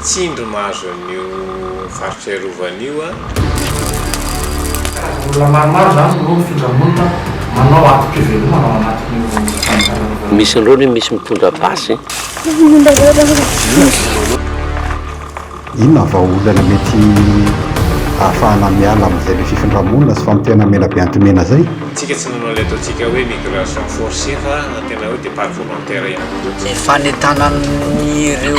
tsindry mahazo an'io faritra iarovana io olona maromaro zany no findramonina manao atom-piveloma manao anatin'io misy an'ireo ny misy mitondra basy inona vahaolana mety ahafahana miala amin'izay le fifindramonina sy fampiana mena be antomena zay tsika tsy nanao le ataontsika hoe migration forcé fa tena hoe départ volontaire ihany fanentanan'ireo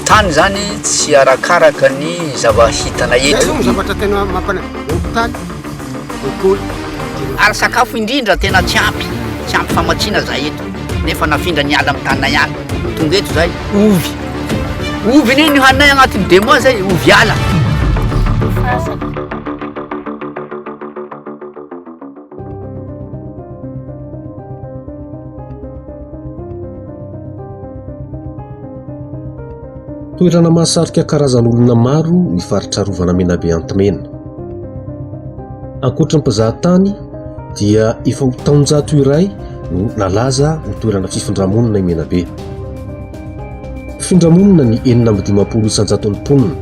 tany zany tsy arakaraka ny zavahitana eto zavatra tena mampana tany ary sakafo indrindra tena tsy ampy famatsiana zay eto nefa nafindra ny ala amin'ny tanina ihany tonga eto zay ovy ny ny hanay agnatin'ny demois zay ovy ala toerana mahasarika karazan'olona maro ny faritra rovana menabe antomena ankoatra ny mpizahatany dia efa ho taonjato iray no nalaza ho toerana fifindramonina i menabe fifindramonina ny 950 isanjaton'ny mponina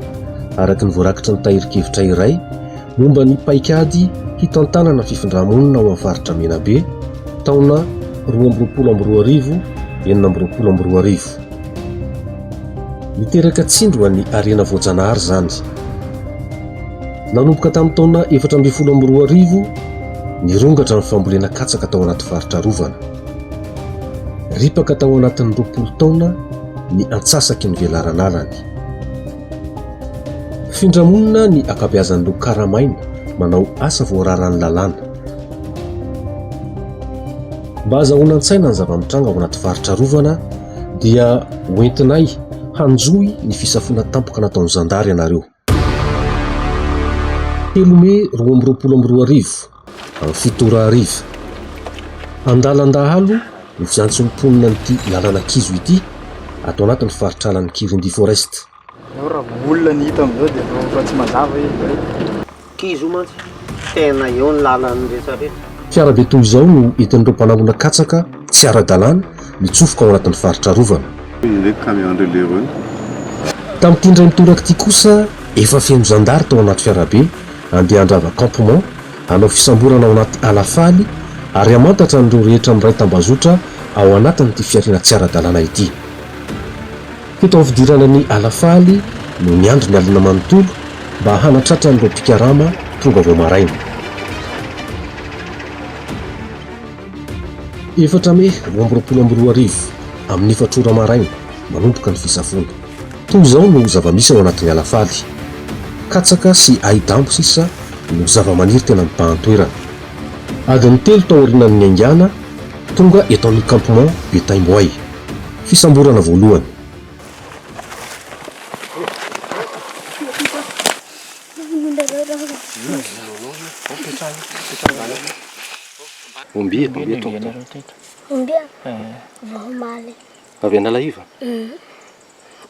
araka ny voarakitra ny tahirikevitra iray momba ny paikady hitantanana fifindramonina ao amin'ny faritra menabe taona 2022 2022 niteraka tsindro any arena voajanahary zany nanomboka tamin'ny taona 2022 nirongatra ny fambolena katsaka tao anaty faritra rovana ripaka tao anatin'ny 20 taona ny antsasaky ny velaranalany findramonina ny akabeazan'ireo karamaina manao asa voararan'ny lalàna mba azahoana an-tsaina ny zava-mitranga ao anaty faritra rovana dia hoentinay hanjoy ny fisafona tampoka nataon'ny zandary ianareo 3 Mey 2022 amin'ny 7 andalandahalo ny fiantson'ny mponina n'ity lalana kizo ity atao anatin'ny faritra alan'ny Kirindi Forest raha olona ny hita amin'izao dia fa tsy mazava kizo mantsy tena eo ny lalany rehetra fiarabe toy izao no entin'ireo mpanamona katsaka tsy ara-dalàna mitsofoka ao anatin'ny faritra rovana tamin'ity indray mitoraka ity kosa efa feno zandary tao anaty fiarabe andeha andrava campement hanao fisamborana ao anaty alafaly ary amantatra n'ireo rehetra miray tambazotra ao anatin'ity fiarina tsy ara-dalàna ity fito fidirana ny alafaly no niandro ny alina manontolo mba hanatratra n'ireo mpikarama tonga vao maraina 4 Mey 2022 amin'ny 4 ora maraina manomboka ny fisafona toy izao no zava-misy ao anatin'ny alafaly katsaka sy aidambo sisa no zava-maniry tena mipahan-toerana adiny 3 tao aorinan'ny aingana tonga eto amin'ny campement Betaimboay fisamborana voalohany ombia vomaly avy analaiva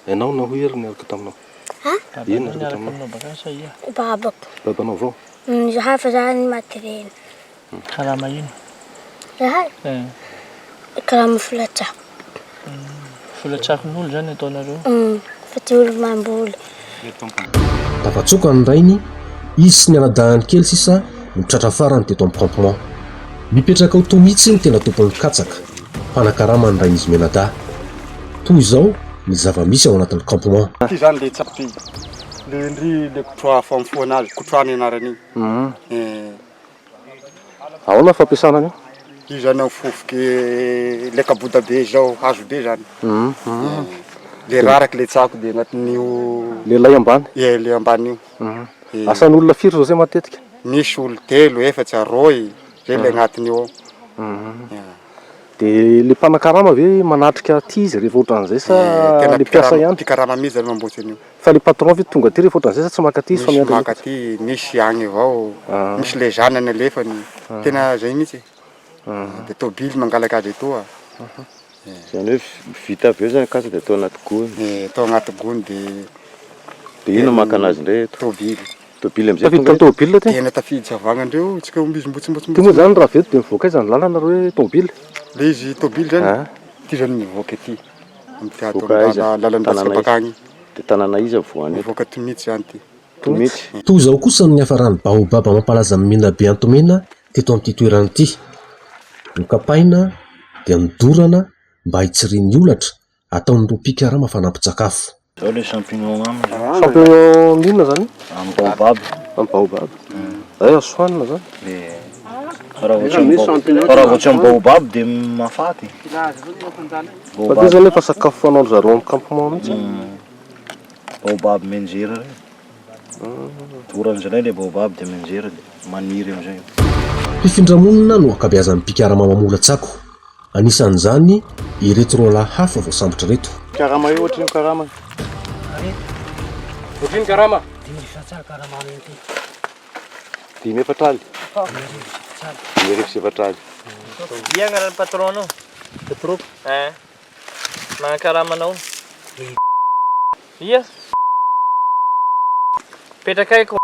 ianao na hoery niaraka taminao ino niaraka taminao babanao vao zahay fa zany matireny karama ino zahay karama folatsakon'olo zany ataonareo fa ty olo mamboly tafatsoka ny rainy izy sy ny anadahany kely sisa mitratra farany teto amin'ny campement mipetraka ho to mihitsy ny tena tompon'ny katsaka mpanakarama ny rainy izy menada toy izao ny zava-misy ao anatin'ny campement ty zany le tsapy le ndry le kotroa famfoana azy kotroany anarany ahoana fampiasana an'io io zany ao fofoky le kaboda be zao hazo be zany le raraky le tsako de agnatin'io le lay ambany le ambany io asan'olona firy zao zay matetika misy olo 3 efatsy aroy zay le agnatin'io de le mpanakarama ve manatrika aty izy rehefa ohatran'izay sa le mpiasa ihany mpikarama misy zany mamboatsy an'io fa le patron ve tonga aty rehefa ohatran'izay sa tsy maka aty izy fa misy miandry maka aty misy agny avao misy le zanany alefany tena zay mihitsy de tobily mangalaky azy etoa zany hoe vita avy eo zany kasa de atao anaty gony atao anaty gony de ino maka anazy ndray tobily tobily amizay tafiditra ny tômôbily ty tena tafidy savagnandreo tsika ombizimbotsimotsimo ty moa zany raha veto de mivoaka izy zany lalana hoe tômôbily le izy tobily zany ty zany mivoaka aty lalany batsika bakagny dia tanàna izy voany mivoaka Tomitsy zany ty. Tomitsy. Toy izao kosa ny hafarany baobaba mampalaza amin'ny Menabe Antomena teto amin'ity toerana ity. Nokapaina dia midorana mba hitsirian'ny olatra ataon'ny roa pikarama fanampin-tsakafo. Zao le champignon aminy. Champignon minna zany? Amin'ny baobab. Amin'ny baobab. Azo hoanina zany. Raha ohatry amin'ny baobab dia mafaty. Fa dia zany efa sakafo fanaon'ny zareo amin'ny campement mihitsy. Baobab menjera reny. Dorany zany le baobab dia menjera dia maniry amin'izay. Mpifindramonina no akabeazan'ny pikarama mamolatsako. Anisan'izany ireto roa lahy hafa voasambotra reto. Karama io ohatriny karama. Ohatriny karama. 5 efatraly. 5 efatraly. Ia agnaran'ny patron anao? Patron? Mana karama anao? Ia? Petraka aiko.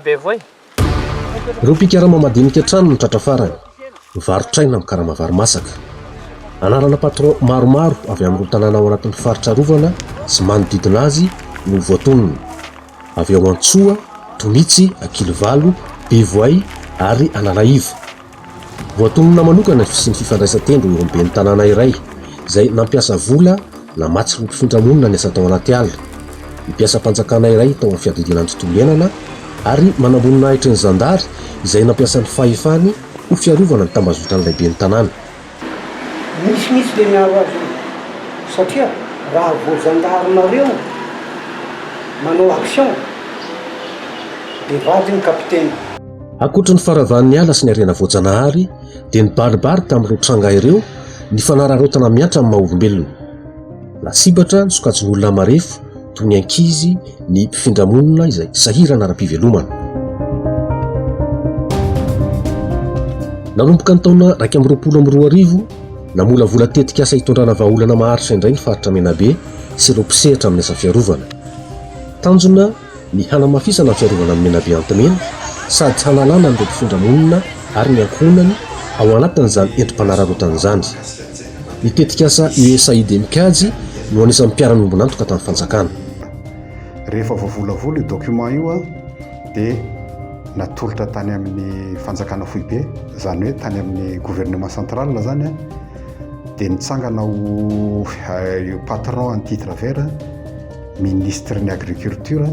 Be voy. Ireo pikarama madinika trano no tratra farany. Varotraina amin'ny karama vary masaka. Anarana patron maromaro avy amin'ny tanàna ao anatin'ny faritra Rovana sy manodidina azy no voatonony. Avy ao Antsoa, Tomitsy, Akilivalo, Bevoay ary Analaiva. Voatonona manokana sy ny fifandraisan-tendro eo amin'ny ben'ny tanàna iray izay nampiasa vola na matsy ny mpifindramonina ny asa tao anaty alina. Mpiasa mpanjakana iray tao amin'ny fiadidinan'ny tontolo iainana ary manambonina ahitra ny zandary izay nampiasa ny fahefany ho fiarovana ny tambazotra n'ilay ben'ny tanàna. Misy dia miaro azy satria raha voazandarinareo manao action dia vady ny kapiteny. Ankoatra ny faravan'ny ala sy ny arena voajanahary dia nibaribary tamin'ireo tranga ireo ny fanararaotana miatra amin'ny maha-olombelona. Lasibatra ny sokajin'olona marefo toy ny ankizy ny mpifindramonina izay sahirana ara-pivelomana. Nanomboka ny taona 2022 namola vola tetika asa hitondrana vahaolana maharitra indray ny faritra Menabe sy ireo mpisehatra amin'ny asa fiarovana. Tanjona ny hanamafisana fiarovana amin'ny Menabe Antomena sady hanalana ireo mpifindramonina ary ny ankohonany ao anatin'izany entim-panararaotana izany. Ny tetika asa USAID mikajy no anisan'ny mpiara-miombonantoka tamin'ny fanjakana. Rehefa voavolavola io document io dia natolotra tany amin'ny fanjakana foibe, zany hoe tany amin'ny gouvernement central zany dia nitsangana ho patron en titre vert ministre ny agriculture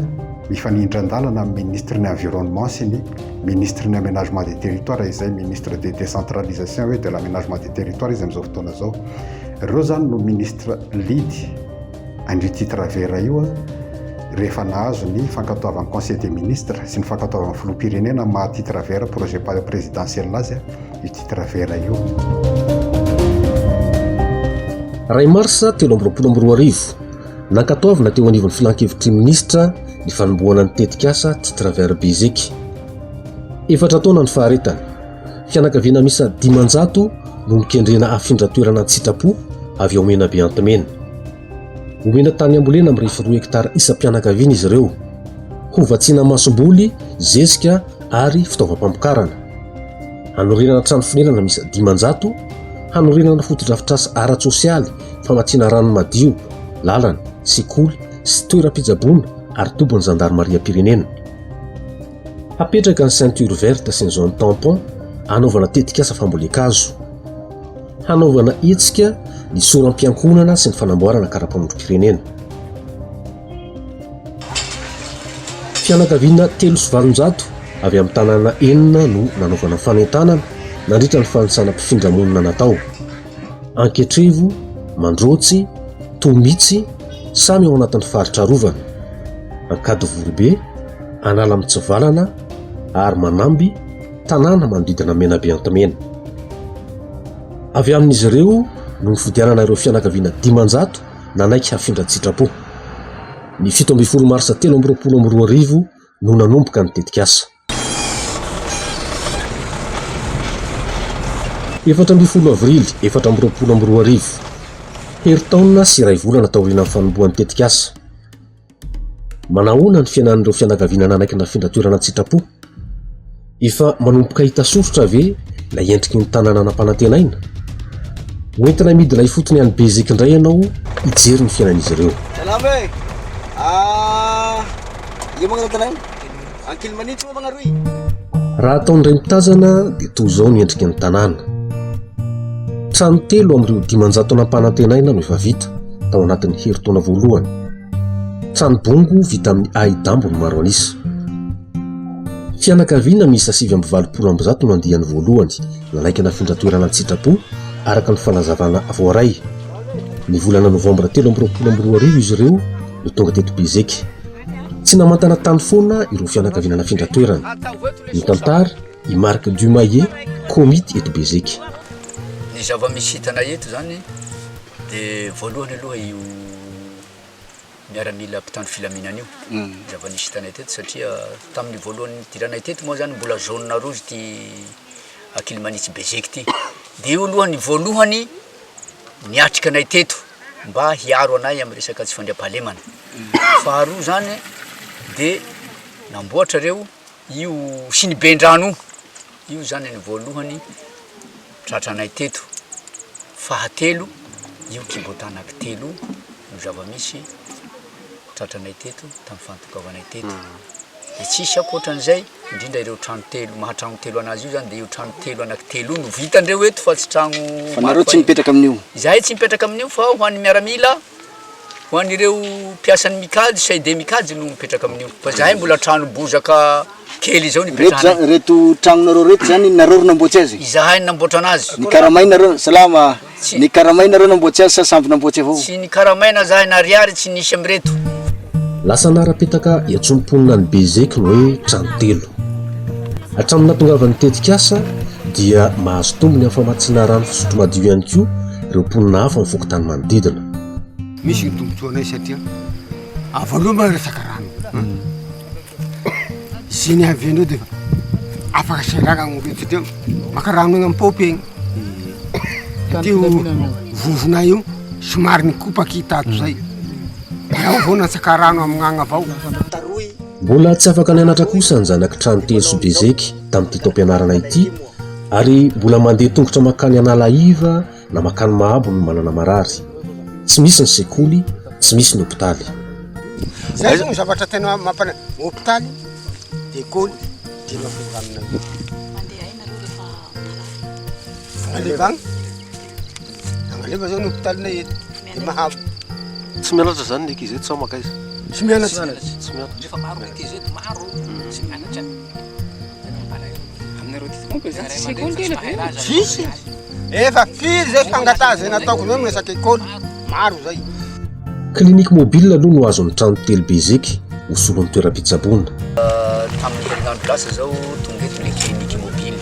mifanindran-dalana amin'ny ministre ny environnement sy ny ministre ny aménagement des territoires izay ministre de décentralisation hoe de l'aménagement des territoires izy amin'izao fotoana zao. Ireo zany no ministre lidy an'io titre vert io rehefa nahazo ny fankatoavan'ny conseil des ministres sy ny fankatoavan'ny filoham-pirenena maha titre vert projet présidentiel azy io titre vert io. Ray Marsa 2022 nankatoavana teo anivon'ny filan-kevitry ministra ny fanombohana ny tetika asa titre vert bezeky. 4 taona ny faharetany. Fianakaviana misa 500 no nikendrena afindra-toerana ny sitrapo avy ao Menabe Antomena. Omena tany ambolena amin'ny 2 hektara isam-pianakaviana izy ireo. Hovatsiana masom-boly, zezika ary fitaovam-pamokarana. Hanorenana trano fonenana misa 500, hanorenana fotodrafitrasa ara-tsosialy, famatsiana rano madio, lalana, sekoly sy toeram-pitsaboana ary tobon'ny zandarmaria-pirenena. Hapetraka ny ceinture verte sy ny zone tampon hanaovana tetika asa fambolekazo. Hanaovana hetsika ny soram-piankonana sy ny fanamboarana karapanondrom-pirenena. Fianakaviana 300 avy amin'ny tanàna 9 no nanaovana fanentanana nandritra ny fanisana mpifindramonina natao. Anketrevo, Mandrotsy, Tomitsy samy ao anatin'ny faritra Rovana. Ankadivorobe, Analamtsivalana ary Manamby tanàna manodidina Menabe Antomena. Avy amin'izy ireo no nifidianana ireo fianakaviana 500 nanaiky hafindra-tsitrapo. Ny 17 Marsa 2022 no nanomboka ny tetika asa. 14 Avrily 2022 herintaona sy iray volana taoriana amin'ny fanombohan'ny tetika asa. Manahoana ny fiainan'ireo fianakaviana nanaiky nafindra-toerana tsitrapo? Efa manomboka hita soritra ve ilay endriky ny tanàna nampanantenaina? Hoentina midy ilay fotony any bezeky indray ianao hijery ny fiainan'izy ireo. Salama e. Io magnano tanay. Ankily manitsy moa magnaroy. Raha ataon'iray mitazana dia toy izao ny endriky ny tanàna. Trano 3 amin'ireo 500 anam-panantenaina no efa vita tao anatin'ny herintaona voalohany. Trano bongo vita amin'ny ahidambo no maro anisa. Fianakaviana miisa 720 no andiany voalohany nalaika nafindra toerana an-tsitrapo araka ny fanazavana voaray. Ny volana novambra 2022 izy ireo no tonga teto Bezeky. Tsy namantana tany foana ireo fianakaviana nafindra toerana. Ny tantara i Marc Dumaillet, komity eto Bezeky. Ny zava-misy hitana eto zany dia voalohany aloha io miaramila mpitandro filaminana io. Zava-misy hitanay teto satria tamin'ny voalohany tiranay teto moa zany mbola jaune rouge ty ankily manitsy Bezeky ty. Dia io aloha ny voalohany niatrika anay teto mba hiaro anay amin'ny resaka tsy fandriam-pahalemana. Faharoa zany dia namboatra reo io sy ny bendrano io zany ny voalohany tratranay teto. Fahatelo io kibotana telo no zava-misy tratranay teto tamin'ny fantokavanay teto. Dia tsisy akoatran'izay indrindra ireo trano telo mahatrano telo anazy io zany dia io trano telo anankitelo no vitandreo eto fa tsy trano. Fa nareo tsy mipetraka amin'io? Izahay tsy mipetraka amin'io fa ho an'ny miaramila ho an'ireo mpiasan'ny mikajy saide mikajy no mipetraka amin'io. Fa izahay mbola trano bozaka kely zao nipetrahana. Reto tranonareo reto zany nareo namboatsy azy? Izahay namboatra anazy. Ny karamaina nareo salama. Ny karamaina nareo namboatsy azy sa samby namboatsy avao? Tsy ny karamaina zahay nariary tsy nisy amireto. Lasa nara-petaka iatsom-ponina ny Bezeky no hoe trano telo. Hatramin'ny nahatongavan'ny tetikasa dia mahazo tombony amin'ny famatsiana rano fisotro madio ihany koa ireo mponina hafa mivoaka tany manodidina. Misy ny tombontsoanay satria voalohany mba resaka rano. Zay ny avianao dia afaka seraka gn'olo satria maka rano eny am-paopy egny. Tio vovona io somary nikopaky tato zay. Ao vao natsaka rano amin'agny avao. Mbola tsy afaka nianatra kosa ny zanaky trano telo sy Bezeky tamin'ity taom-pianarana ity ary mbola mandeha tongotra makany Analaiva na makany Mahabo no manana marary. Tsy misy ny sekoly, tsy misy ny hopitaly. Zay zao ny zavatra tena mampana hopitaly, ekôly, dia mafiramina. Fangalevagny. Fangaleva zao ny hopitalinay eto, dia Mahabo. Tsy mianatra zany ny ankizy eto sa makaiza? Tsy mianatra. Tsy mianatra. Rehefa maro ankizy eto maro tsy mianatra. Aminareo ty Sisy. Efa firy zay fangataha zay nataoko zao miresaka ekôly. Maro zay. Klinika mobile aloha no azon'ny trano telo Bezeky hosolon'ny toeram-pitsaboana. Tamin'ny herinandro lasa zao tonga eto le klinika mobile.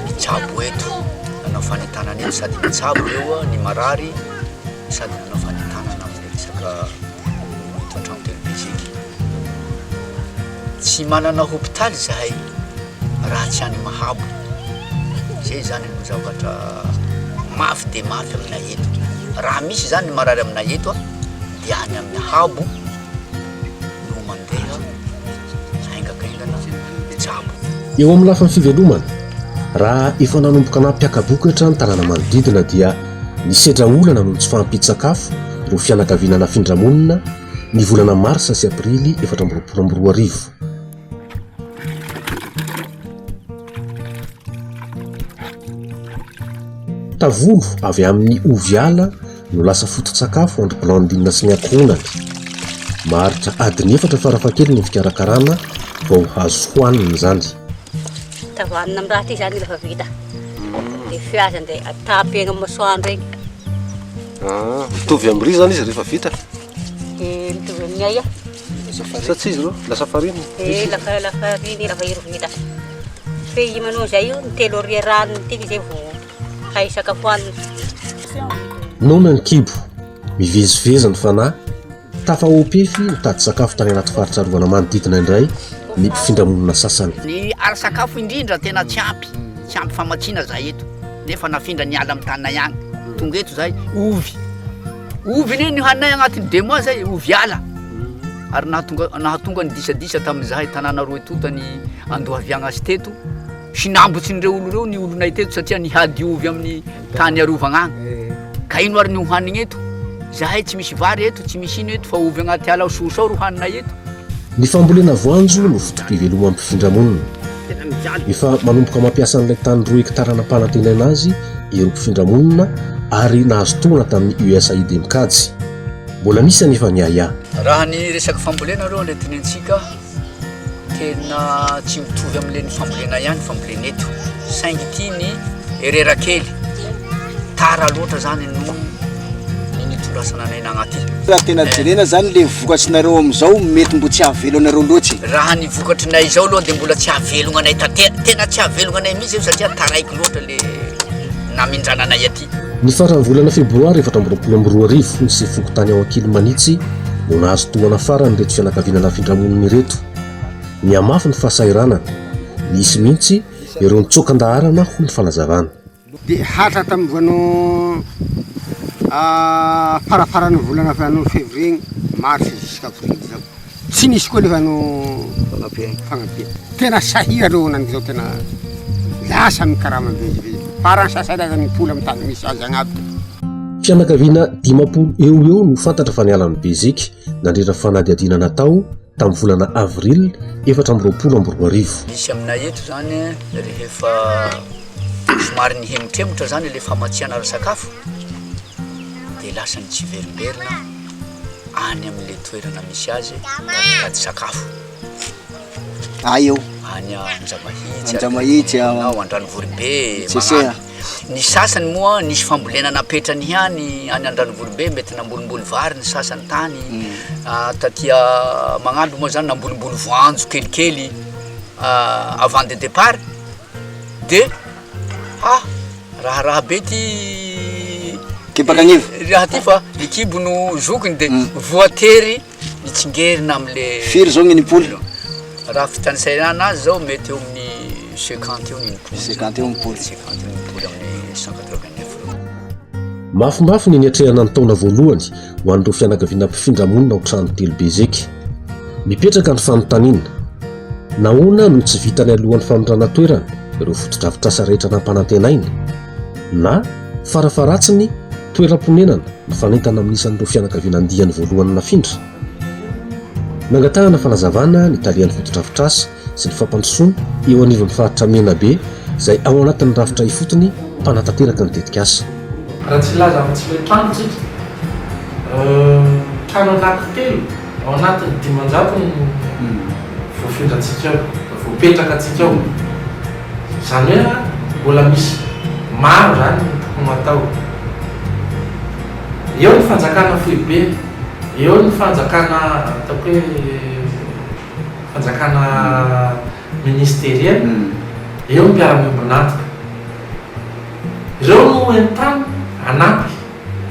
Mitsabo eto nanao fanentanana eto sady mitsabo eo ny marary sady nanao fanentanana amin'ny resaka eto an-trano telo Bezeky. Tsy manana hopitaly zahay raha tsy any Mahabo. Zay zany no zavatra mafy dia mafy aminay eto. Raha misy zany ny marary aminay eto dia any amin'ny Mahabo no mandeha aingakaingana mitsabo. Eo amin'ny lafan'ny fivelomana, raha efa nanomboka nampiakabokatra ny tanàna manodidina dia nisedra olana no tsy fahampitsakafo ireo fianakaviana nafindra-monina ny volana Marsa sy Aprily 2022. Tavolo avy amin'ny oviala no lasa foto-tsakafo andro Blandine sy ny akonany. Maharitra adiny 4 farafahakeliny ny fikarakarana vao hazo hoanina izany. Tavanina amin'ny raha ty zany rehefa vita. Dia fiazany dia atapy eny amin'ny masoandro eny. Mitovy amin'ny zany izy rehefa vita? Mitovy amin'ny aia. Sa tsy izy reo? Lasa fariny? Lafariny, lafa iry vita. Fe i manao zay io, ny 3 ry rano tiky zay vao hay sakafoanina. Nona ny kibo, mivezivezy ny fanahy, tafaopefy mitady sakafo tany anaty faritra arovana manodidina indray ny mpifindra-monina sasany. Ny ara sakafo indrindra tena tsy ampy famatsiana zahay eto. Nefa nafindra ny ala amin'ny tanina ihany. Tonga eto zahay ovy. Ovy ny hoaninay agnatin'ny 2 mois zay ovy ala. Ary nahatonga ny disadisa tamin'izahay tanàna roa etotany andohaviagna azy teto. Sy nambotsy nireo olo reo ny olonay teto satria nihady ovy amin'ny tany arovagna agny. Ka ino ary ny hohanigny eto zahay tsy misy vary eto tsy misy ino eto fa ovy agnaty ala soso ao ro hanina eto. Ny fambolena voanjo no fotom-piveloma amin'ny mpifindra-monina. Efa manomboka mampiasa an'ilay tany 2 hektara nampanantenana azy ireo mpifindra-monina ary nahazo toana tamin'ny USAID mikajy. Mbola misy anefa ny aya. Raha ny resaka fambolena aloha ilay tenentsika tena tsy mitovy amin'ilay ny fambolena ihany fambolena eto. Saingy ity ny herera kely tara loatra zany no nitolasanay agnaty. Raha tena jerena zany le vokatrinareo amizao mety mbo tsy avelo anareo loatsy. Raha ny vokatrinay zao aloha dia mbola tsy avelogna anay tena tsy avelogna anay mihitsy satria taraiky loatra le namindrananay aty. Ny faran'ny volana febroary 2022 sy fokotany ao Ankilomanitsy no nahazo toana farany reto fianakaviana lafindra-monina ireto. Miamafy ny fahasahiranana. Nisy mihitsy ireo nitsokan-daharana ho ny fanazavana. Dia hatra tamin'ny voanao farafaran'ny volana avy février mars jusqu'à avril zao tsy nisy koa nefa no fagnampia. Tena sahira reo nan'izao tena lasa mikarama vezivezy. Parang sasany aza mipoly amin'ny tany misy azy agnaby. Fianakaviana 50 eo no fantatra fa niala ny Beziky nandritra fanadihadiana natao tamin'ny volana avril 2022. Misy aminay eto zany rehefa somary nihemotremotra zany le famatsiana sakafo dia lasa ny tsy verimberina any amin'le toerana misy azy mikady sakafo. Eo any Anjamahitsy ao Andranovoribe magnano. Ny sasany moa nisy fambolena napetrany ihany any Andranovoribe mety nambolomboly vary ny sasany tany. Tatia magnano moa zany nambolomboly voanjo kelikely avant de départ dia raha be ty kibakagnivo raha ty fa ekibo no zokiny dia voatery nitsingerina amin'le firy zao ny nipoly. Raha fitanisairana azy zao mety eo amin'ny 50 eo ny 50 eo mipoly amin'ny 189. Mafimafy ny niatrehana ny taona voalohany ho an'ireo fianakaviana mpifindra-monina ao trano telo Beziky. Mipetraka ny fanontaniana. Nahoana no tsy vitany alohan'ny fanorana toerana ireo fotodrafitrasa rehetra nampanantenaina na farafaratsiny toeram-ponenana ny fanentana amin'ny isan'ireo fianakaviana andihany voalohany nafindra. Nangatahana fanazavana ny talian'ny fotodrafitrasa sy ny fampandrosoana eo anivon'ny faritra Menabe izay ao anatin'ny rafitra ifotony mpanantanteraka ny tetikasa. Raha tsy laza amintsy ilay trano tsika trano anankitelo ao anatin'ny 500 voafindrantsika ao voapetraka antsika ao. Izany hoe mbola misy maro zany tokony atao. Eo ny fanjakana foibe, eo ny fanjakana ataoko hoe fanjakana ministeriel, eo ny mpiara-miombon'antitra. Ireo no entany anampy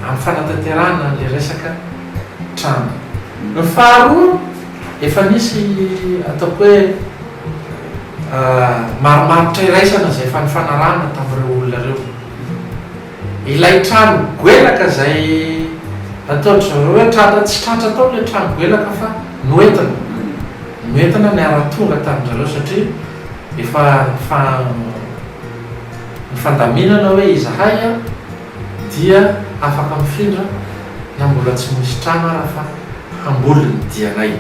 amin'ny fanatanterahana le resaka trano. Ny faharoa efa nisy ataoko hoe maromarotra iraisana izay efa nifanarahana tamin'ireo olona reo. Ilay trano goelaka izay ataontsika hoe tratra tsy tratra tao ilay trano goelaka fa noentana. Noentana ny ara-tonga tamin'izareo satria efa nifandaminana hoe izahay dia afaka mifindra na mbola tsy misy trano raha fa hamboly ny dianay.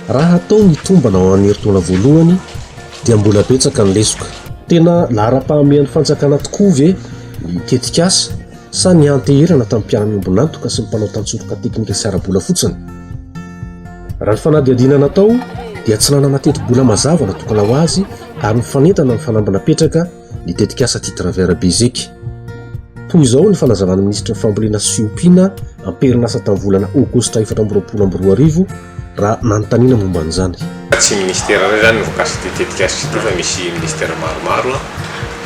Raha atao ny tombana ao an'ny herintaona voalohany dia mbola betsaka ny lesoka. Tena lahara-pahamehan'ny fanjakana tokoa ve ny tetikasa sa ny anteherana tamin'ny mpiara-miombon'antoka sy ny mpanao tantsoroka teknika sy ara-bola fotsiny. Raha ny fanadihadiana natao dia tsy nanana teti-bola mazava natokana ho azy ary mifanentana ny fanambana petraka ny tetikasa Titravera Beziky. Toy izao ny fanazavana ministra ny fambolena sy fiompiana amperinasa tamin'ny volana Aogositra 2022 raha nanontaniana momba an'izany. Tsy ministera ray zany voakasy tetikasa ity fa misy ministera maromaro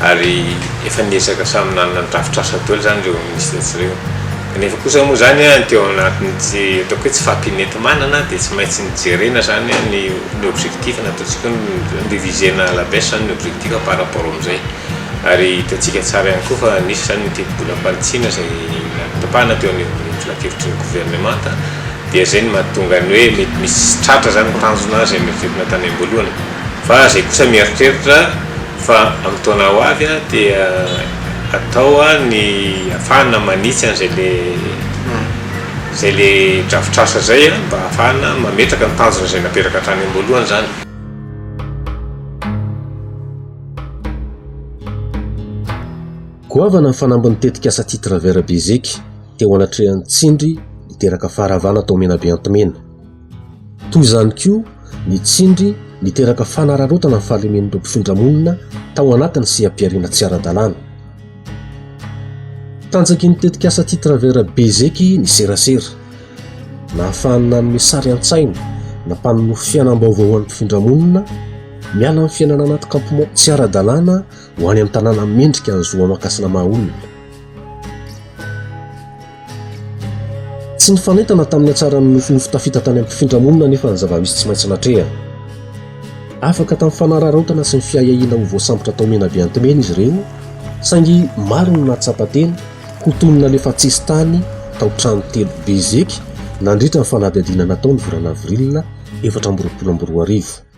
ary efa niezaka samy nanana ny drafitrasa telo zany ireo ministra tsireo. Kanefa kosa moa zany teo anatin'ny ataoko hoe tsy fahampinetim-manana dia tsy maintsy nijerena zany ny objectif nataontsika ny divisena à la baisse zany ny objectif par rapport amin'izay. Ary hitantsika tsara ihany koa fa nisy zany teti-bola mpanitsina izay tapahana teo amin'ny filakevitry ny gouvernemanta dia zay no mahatonga ny hoe mety misy tratra zany tanjona izay mieritrerina tany am-boalohany. Fa zay kosa mieritreritra fa amin'ny taona ho avy dia atao ny afahana manitsy an'izay le zay le drafitrasa zay mba ahafahana mametraka ny tanjona zay naperaka hatrany am-boalohany zany. Goavana ny fanambin'ny tetika asa titre vera bezeky teo anatrehan'ny tsindry niteraka faharavana tao Menabe Antomena. Toy izany koa ny tsindry niteraka fanararotana ny fahalemen'ireo mpifindra monina tao anatin'ny seha-piariana tsy ara-dalàna. Tanjaky ny tetika asa titre vera bezeky ny serasera nahafahany nanome sary an-tsaina nampanomafo fiainam-baovao an'ny mpifindra monina miala amin'ny fiainana anaty campement tsy ara-dalàna ho any amin'ny tanàna mendrika ny zoa makasina maha-olona. Tsy nifanentana tamin'ny atsaran'ny nofinofo tafita tany amin'ny mpifindra monina nefa ny zava-misy tsy maintsy natreha. Afaka tamin'ny fanararaotana sy ny fiahiahiana ho voasambotra tao Menabe Antomena izy ireo, saingy maro no nahatsapa-teny ho tonona lefa tsisy tany tao trano telo bezeky nandritra ny fanadihadiana nataony volana avril 2024.